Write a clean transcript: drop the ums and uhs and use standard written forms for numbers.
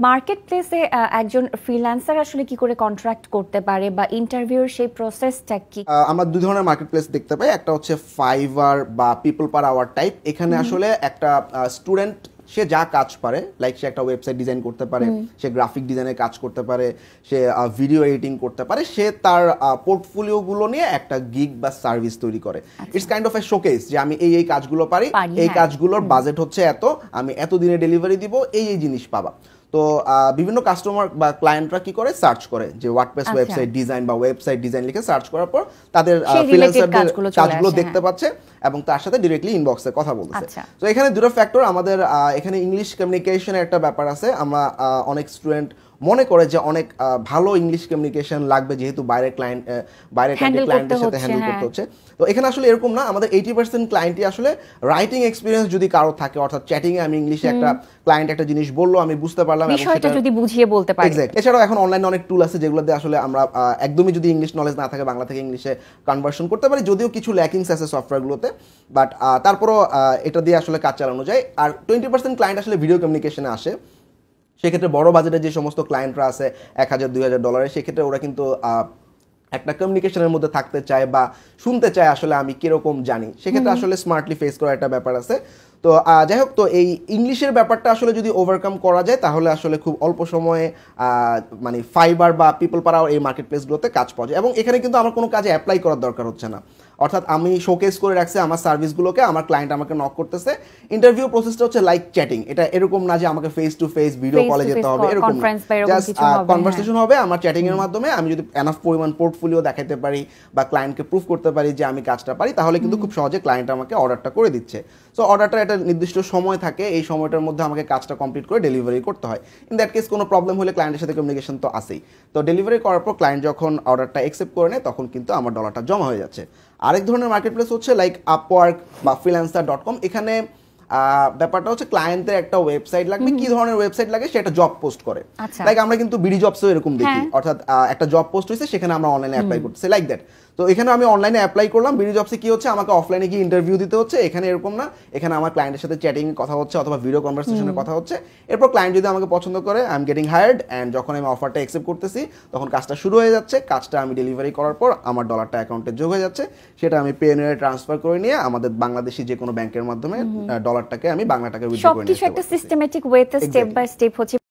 Market প্লেসে একজন freelancer আসলে কি করে কন্ট্রাক্ট করতে পারে বা ইন্টারভিউর সেই প্রসেসটা কি? আমরা দুই ধরনের মার্কেট প্লেস দেখতে পাই। একটা হচ্ছে ফাইবার বা পিপল পার আওয়ার টাইপ। এখানে আসলে একটা স্টুডেন্ট সে যা কাজ পারে, লাইক সে একটা ওয়েবসাইট ডিজাইন করতে পারে, সে গ্রাফিক ডিজাইনের কাজ করতে পারে, সে ভিডিও এডিটিং করতে পারে, সে তার পোর্টফোলিওগুলো নিয়ে একটা গিগ বা সার্ভিস তৈরি করে। It's kind of A showcase যে আমি এই কাজগুলো পারি, এই কাজগুলোর বাজেট হচ্ছে এত, আমি এত দিনে ডেলিভারি দিব, এই জিনিস পাবা। তো বিভিন্ন কাস্টমার বা ক্লায়েন্টরা কি করে, সার্চ করে যে ওয়ার্ডপ্রেস ওয়েবসাইট ডিজাইন বা ওয়েবসাইট ডিজাইন লিখে সার্চ করার পর তাদের ফ্রিল্যান্সারদের কাজগুলো দেখতে পাচ্ছে এবং তার সাথে ডিরেক্টলি ইনবক্সে কথা বলতেছে। তো এখানে দুটো ফ্যাক্টর, আমাদের এখানে ইংলিশ কমিউনিকেশনের একটা ব্যাপার আছে। আমরা অনেক স্টুডেন্ট মনে করে যে অনেক ভালো ইংলিশ কমিউনিকেশন লাগবে, যেহেতু বাইরের ক্লায়েন্টের সাথে হ্যান্ডেল করতে হচ্ছে। তো এখানে আসলে এরকম না, আমাদের 80% ক্লায়েন্টই আসলে রাইটিং এক্সপিরিয়েন্স যদি কারো থাকে, অর্থাৎ চ্যাটিং এ আমি ইংলিশে একটা ক্লায়েন্ট একটা জিনিস বললো, আমি বুঝতে পারলাম এবং সেটা যদি বুঝিয়ে বলতে পারি। এক্স্যাক্ট। এছাড়াও এখন অনলাইনে অনেক টুল আছে যেগুলো দিয়ে আসলে আমরা একদমই যদি ইংলিশ নলেজ না থাকে, বাংলা থেকে ইংলিশে কনভার্সন করতে পারি, যদিও কিছু ল্যাকিংস আছে সফটওয়্যারগুলোতে, বাট তারপরও এটা দিয়ে আসলে কাজ চালানো যায়। আর 20% ক্লায়েন্ট আসলে ভিডিও কমিউনিকেশনে আসে। সেক্ষেত্রে বড় বাজেটের যে সমস্ত ক্লায়েন্টরা আছে $1000-2000, সেক্ষেত্রে ওরা কিন্তু একটা কমিউনিকেশনের মধ্যে থাকতে চায় বা শুনতে চায় আসলে আমি কিরকম জানি, সেক্ষেত্রে আসলে স্মার্টলি ফেস করার একটা ব্যাপার আছে। তো যাই হোক, তো এই ইংলিশের ব্যাপারটা আসলে যদি ওভারকাম করা যায় তাহলে আসলে খুব অল্প সময়ে মানে ফাইবার বা পিপল পার আওয়ার এই মার্কেট প্লেসগুলোতে কাজ পাওয়া যায়। এবং এখানে কিন্তু আমার কোনো কাজে অ্যাপ্লাই করার দরকার হচ্ছে না, অর্থাৎ আমি শোকেস করে রাখছি আমার সার্ভিসগুলোকে, আমার ক্লায়েন্ট আমাকে নক করতেছে। ইন্টারভিউ প্রসেসটা হচ্ছে লাইক চ্যাটিং, এটা এরকম না যে আমাকে ফেস টু ফেস ভিডিও কলে যেতে হবে, এরকম জাস্ট কনভারসেশন হবে আমার চ্যাটিং এর মাধ্যমে। আমি যদি এনাফ পরিমাণ পোর্টফোলিও দেখাতে পারি বা ক্লায়েন্টকে প্রুফ করতে পারি যে আমি কাজটা পারি, তাহলে কিন্তু খুব সহজে ক্লায়েন্ট আমাকে অর্ডারটা করে দিচ্ছে। সো অর্ডারটা একটা নির্দিষ্ট সময় থাকে, এই সময়টার মধ্যে আমাকে কাজটা কমপ্লিট করে ডেলিভারি করতে হয়। ইন দ্যাট কেস কোনো প্রবলেম হলে ক্লায়েন্টের সাথে কমিউনিকেশন তো আসেই। তো ডেলিভারি করার পর ক্লায়েন্ট যখন অর্ডারটা অ্যাকসেপ্ট করে নেয়, তখন কিন্তু আমার ডলারটা জমা হয়ে যাচ্ছে। আরেক ধরনের মার্কেট প্লেস হচ্ছে লাইক আপওয়ার্ক বা freelancer.com। এখানে ব্যাপারটা হচ্ছে ক্লায়েন্টের একটা ওয়েবসাইট লাগবে, কি ধরনের ওয়েবসাইট লাগে সেটা জব পোস্ট করে, লাইক আমরা কিন্তু বিডি জবসও এরকম দেখি, অর্থাৎ একটা জব পোস্ট হয়েছে, সেখানে আমরা অনলাইনে অ্যাপ্লাই করতেছি, লাইক দ্যাট। তো এখানে আমি অনলাইনে অ্যাপ্লাই করলাম, বিডি জবসে কি হচ্ছে, আমাকে অফলাইনে গিয়ে ইন্টারভিউ দিতে হচ্ছে। এখানে এরকম না, এখানে আমার ক্লায়েন্টের সাথে চ্যাটিং কথা হচ্ছে অথবা ভিডিও কনভারসেশনে কথা হচ্ছে। এরপর ক্লায়েন্ট যদি আমাকে পছন্দ করে, I am getting hired, and যখন আমি অফারটা অ্যাকসেপ্ট করতেছি তখন কাজটা শুরু হয়ে যাচ্ছে। কাজটা আমি ডেলিভারি করার পর আমার ডলারটা অ্যাকাউন্টে যোগ হয়ে যাচ্ছে, সেটা আমি পেনিয়ারে ট্রান্সফার করে নিয়ে আমাদের বাংলাদেশি যে কোনো ব্যাংকের মাধ্যমে ডলারটাকে আমি বাংলা টাকা উইথড্র করে নিতে পারছি। সবকিছু একটা সিস্টেমেটিক ওয়েতে স্টেপ বাই স্টেপ হচ্ছে।